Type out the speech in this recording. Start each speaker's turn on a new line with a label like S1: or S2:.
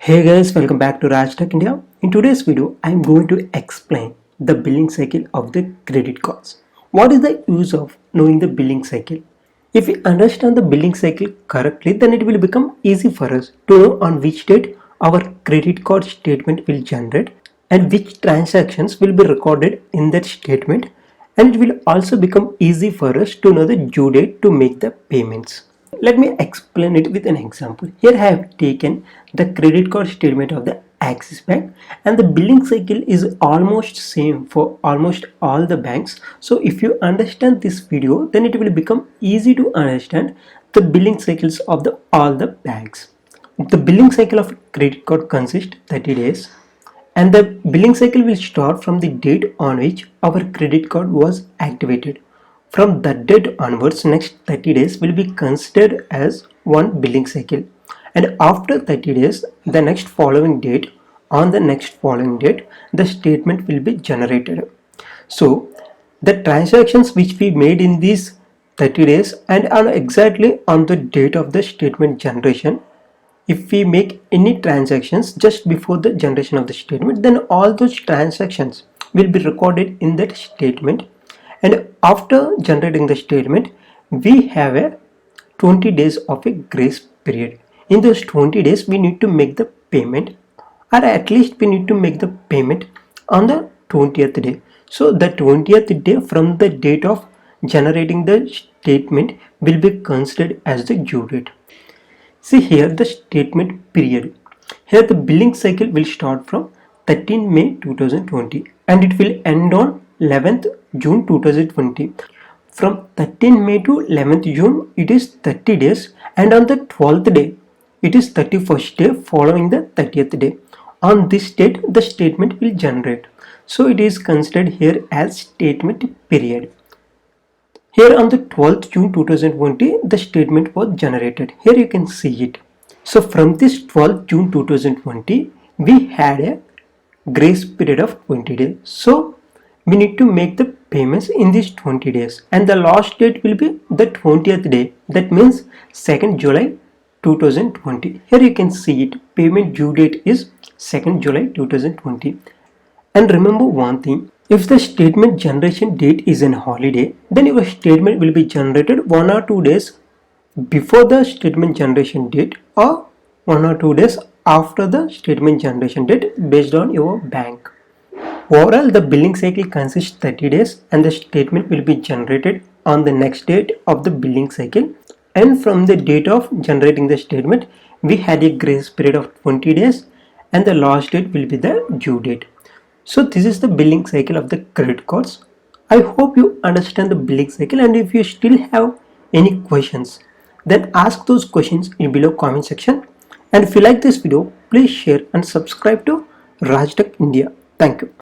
S1: Hey guys, welcome back to Rajtech India. In today's video, I am going to explain the billing cycle of the credit cards. What is the use of knowing the billing cycle? If we understand the billing cycle correctly, then it will become easy for us to know on which date our credit card statement will generate and which transactions will be recorded in that statement, and it will also become easy for us to know the due date to make the payments. Let me explain it with an example. Here I have taken the credit card statement of the Axis Bank, and the billing cycle is almost same for almost all the banks. So if you understand this video, then it will become easy to understand the billing cycles of all the banks. The billing cycle of a credit card consists 30 days, and the billing cycle will start from the date on which our credit card was activated. From that date onwards, next 30 days will be considered as one billing cycle, and after 30 days, the next following date, on the next following date, the statement will be generated. So the transactions which we made in these 30 days and on exactly on the date of the statement generation, if we make any transactions just before the generation of the statement, then all those transactions will be recorded in that statement, and after generating the statement we have a 20 days of a grace period. In those 20 days we need to make the payment, or at least we need to make the payment on the 20th day. So the 20th day from the date of generating the statement will be considered as the due date. See here the statement period. Here the billing cycle will start from 13 May 2020 and it will end on 11th June 2020. From 13 May to 11th June it is 30 days, and on the 12th day it is 31st day following the 30th day. On this date the statement will generate. So it is considered here as statement period. Here on the 12th June 2020, the statement was generated. Here you can see it. So from this 12th June 2020, we had a grace period of 20 days. So we need to make the payments in these 20 days, and the last date will be the 20th day. That means 2nd July 2020. Here you can see it. Payment due date is 2nd July 2020. And remember one thing, if the statement generation date is an holiday, then your statement will be generated 1 or 2 days before the statement generation date or 1 or 2 days after the statement generation date based on your bank. Overall, the billing cycle consists 30 days and the statement will be generated on the next date of the billing cycle. And from the date of generating the statement, we had a grace period of 20 days and the last date will be the due date. So this is the billing cycle of the credit cards. I hope you understand the billing cycle, and if you still have any questions, then ask those questions in below comment section. And if you like this video, please share and subscribe to Rajtech India. Thank you.